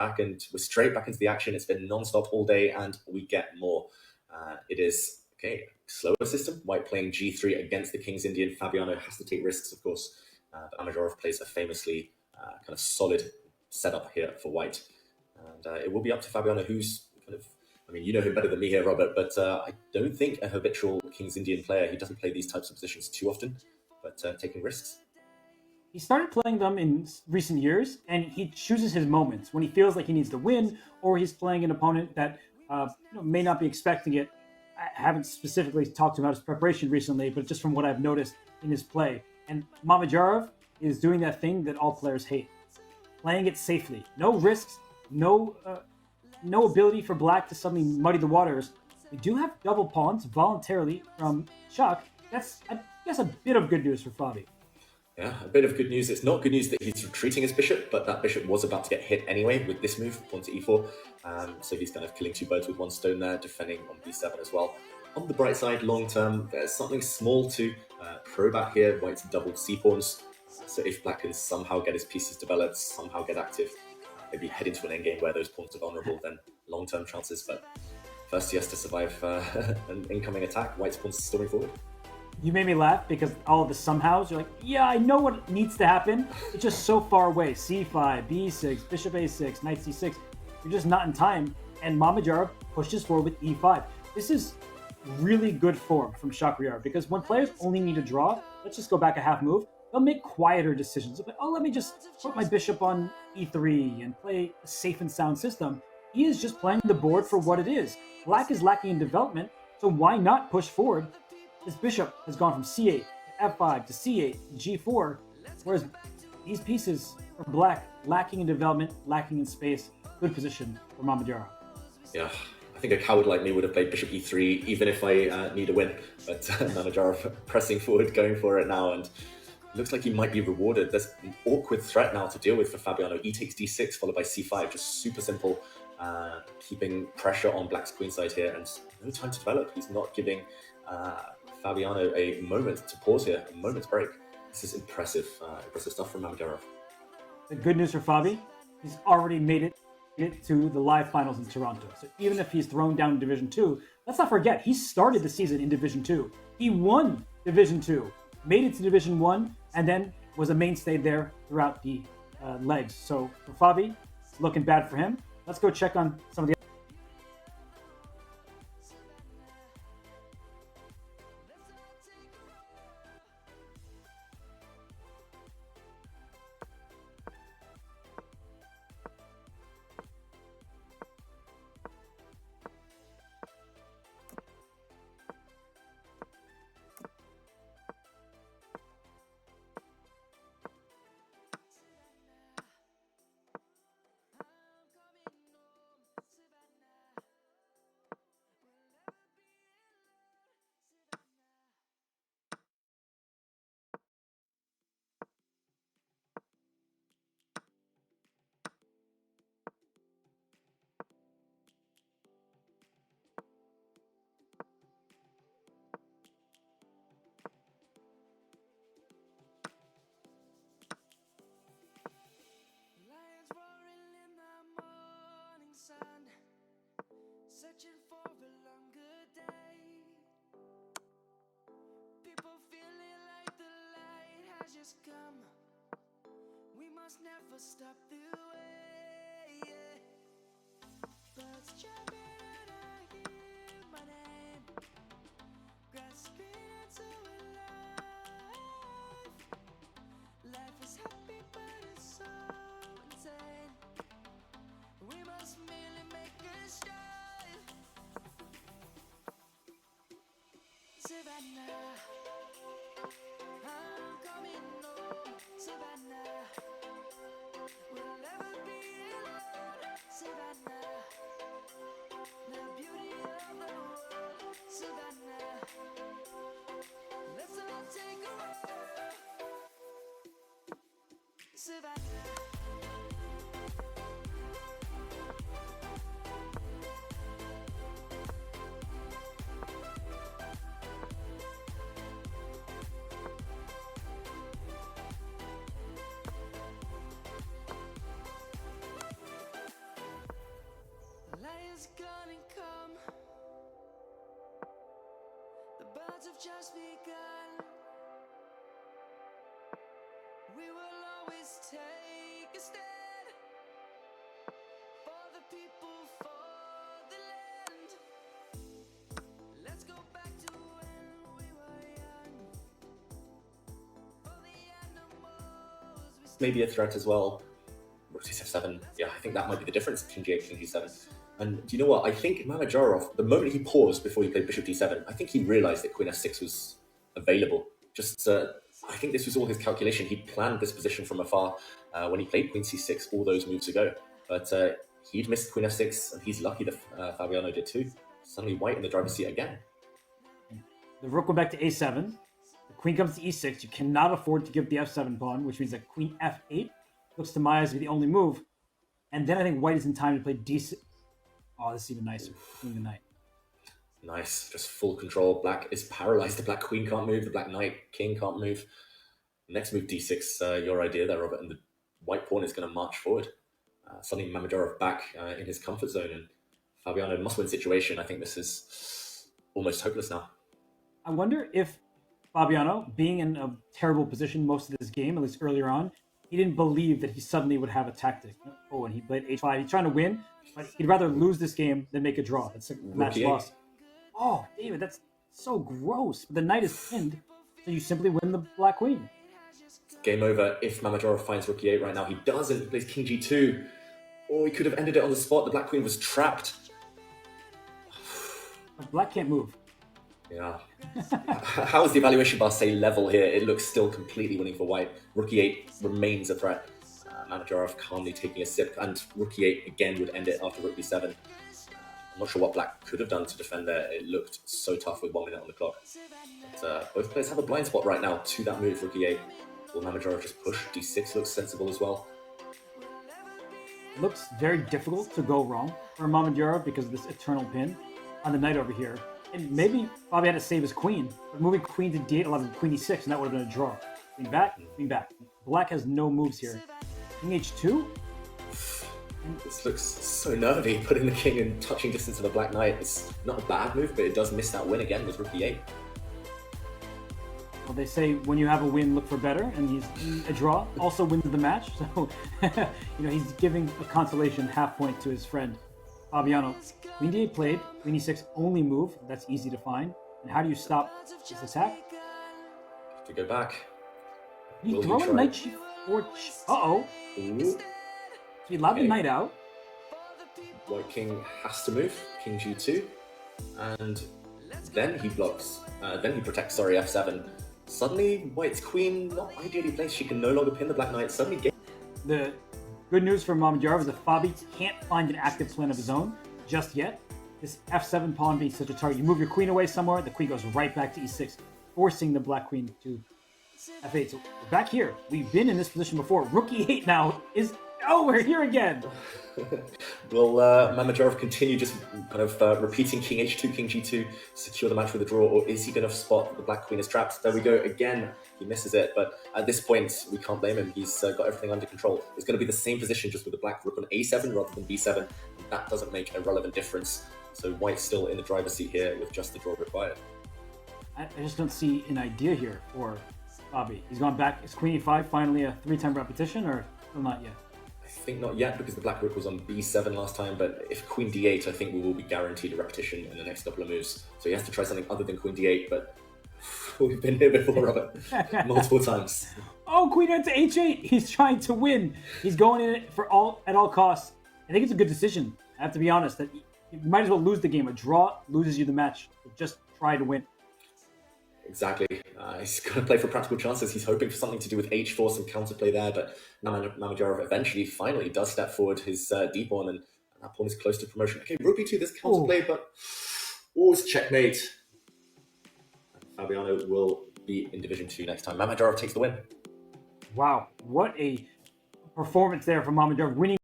and we're straight back into the action. It's been non-stop all day, and we get more. It is, okay, slower system. White playing g3 against the King's Indian. Fabiano has to take risks, of course, but Mamedyarov plays a famously kind of solid setup here for White. And it will be up to Fabiano, who's kind of, I mean, you know him better than me here, Robert, but I don't think a habitual King's Indian player. He doesn't play these types of positions too often, but taking risks. He started playing them in recent years, and he chooses his moments when he feels like he needs to win, or he's playing an opponent that may not be expecting it. I haven't specifically talked about his preparation recently, but just from what I've noticed in his play. And Mamedyarov is doing that thing that all players hate, playing it safely. No risks, no ability for black to suddenly muddy the waters. We do have double pawns voluntarily from Chuck. That's, I guess, a bit of good news for Fabi. Yeah, a bit of good news. It's not good news that he's retreating his bishop, but that bishop was about to get hit anyway with this move, pawn to e4. So he's kind of killing two birds with one stone there, defending on b7 as well. On the bright side, long term, there's something small to probe out here. White's doubled c-pawns. So if black can somehow get his pieces developed, somehow get active, maybe head into an endgame where those pawns are vulnerable, then long-term chances. But first he has to survive an incoming attack. White's pawns are storming forward. You made me laugh because all of the somehows, you're like, yeah, I know what needs to happen. It's just so far away. c5, b6, bishop a6, knight c6. You're just not in time. And Mamedyarov pushes forward with e5. This is really good form from Shakhriyar because when players only need to draw, let's just go back a half move, they'll make quieter decisions. Like, oh, let me just put my bishop on e3 and play a safe and sound system. He is just playing the board for what it is. Black is lacking in development, so why not push forward? This bishop has gone from c8 to f5 to c8 to g4, whereas these pieces are black, lacking in development, lacking in space. Good position for Mamedyarov. Yeah, I think a coward like me would have played bishop e3 even if I need a win, but Mamedyarov pressing forward, going for it now, and looks like he might be rewarded. There's an awkward threat now to deal with for Fabiano. E takes d6 followed by c5, just super simple, keeping pressure on black's queenside here, and no time to develop. He's not giving Fabiano a moment to pause here, a moment's break. This is impressive stuff from Mamedyarov. The good news for Fabi, he's already made it to the live finals in Toronto. So even if he's thrown down in Division 2, let's not forget, he started the season in Division 2. He won Division 2, made it to Division 1, and then was a mainstay there throughout the legs. So for Fabi, it's looking bad for him. Let's go check on some of the searching for a longer day. People feeling like the light has just come. We must never stop the way. Yeah. Birds chirping and I hear my name, grasping into life. Life is happy but it's so insane. We must merely make a start. Savannah, I'm coming home. Savannah, we'll never be is gonna come. The birds have just begun. We will always take a stand for the people, for the land. Let's go back to when we were young. For the animals we Maybe a threat as well. Rook c7. Yeah, I think that might be the difference. King g8, king g7. And do you know what? I think Mamedyarov, the moment he paused before he played bishop d7, I think he realized that queen f6 was available. Just, I think this was all his calculation. He planned this position from afar when he played queen c6 all those moves ago. But he'd missed queen f6, and he's lucky that Fabiano did too. Suddenly white in the driver's seat again. The rook went back to a7. The queen comes to e6. You cannot afford to give the f7 pawn, which means that queen f8 looks to my eyes to be the only move. And then I think white is in time to play d6. Oh, this is even nicer. Queen the knight. Nice, just full control. Black is paralyzed. The black queen can't move. The black knight king can't move. Next move d6. Your idea there, Robert. And the white pawn is going to march forward. Suddenly Mamedyarov back in his comfort zone, and Fabiano must-win situation. I think this is almost hopeless now. I wonder if Fabiano, being in a terrible position most of this game, at least earlier on, he didn't believe that he suddenly would have a tactic. Oh, and he played h5. He's trying to win, but he'd rather lose this game than make a draw. That's a match loss. Oh, David, that's so gross. The knight is pinned, so you simply win the black queen. Game over if Mamedyarov finds rook e8 right now. He doesn't. He plays king g2. Oh, he could have ended it on the spot. The black queen was trapped. Black can't move. Yeah. How does the evaluation bar say level here? It looks still completely winning for white. Rook e8 remains a threat. Mamedyarov calmly taking a sip, and rook e8 again would end it after rook b7. I'm not sure what black could have done to defend there. It looked so tough with 1 minute on the clock. But, both players have a blind spot right now to that move, rook e8. Will Mamedyarov just push? d6 looks sensible as well. It looks very difficult to go wrong for Mamedyarov because of this eternal pin on the knight over here. And maybe Bobby had to save his queen, but moving queen to d8 allowed him queen e6, and that would have been a draw. Queen back, queen back. Black has no moves here. King h2? This looks so nervy, putting the king in touching distance of the black knight. It's not a bad move, but it does miss that win again with rook e8. Well, they say when you have a win, look for better, and he's a draw also wins the match. So, he's giving a consolation half point to his friend Fabiano. Queen d8 played, queen e6 only move. That's easy to find. And how do you stop this attack? To go back. You throw a knight g4. Uh-oh. Ooh. So he allowed the knight out. White king has to move. King g2. And then he blocks. Then he protects, f7. Suddenly, white's queen not ideally placed. She can no longer pin the black knight. Suddenly, the good news for Mamedyarov is that Fabi can't find an active plan of his own just yet. This f7 pawn being such a target. You move your queen away somewhere, the queen goes right back to e6, forcing the black queen to f8. So we're back here. We've been in this position before. Rook e8 now is... Oh, we're here again! Will Mamedyarov continue just kind of repeating king h2, king g2, secure the match with a draw, or is he going to spot the black queen is trapped? There we go again. He misses it, but at this point, we can't blame him. He's got everything under control. It's going to be the same position, just with the black rook on a7 rather than b7, and that doesn't make a relevant difference. So white's still in the driver's seat here with just the draw required. I just don't see an idea here for Fabi. He's gone back. Is queen e5 finally a 3-time repetition, or still not yet? I think not yet, because the black rook was on b7 last time, but if queen d8, I think we will be guaranteed a repetition in the next couple of moves. So he has to try something other than queen d8, but we've been here before, Robert, multiple times. Oh, queen into h8. He's trying to win. He's going in it at all costs. I think it's a good decision. I have to be honest, that you might as well lose the game. A draw loses you the match. Just try to win. Exactly. He's going to play for practical chances. He's hoping for something to do with h4, some counterplay there, but Mamedyarov eventually, finally does step forward his d pawn, and that pawn is close to promotion. Okay, rook b2, this counterplay, but it's checkmate. Fabiano will be in Division 2 next time. Mamedyarov takes the win. Wow, what a performance there from Mamedyarov, winning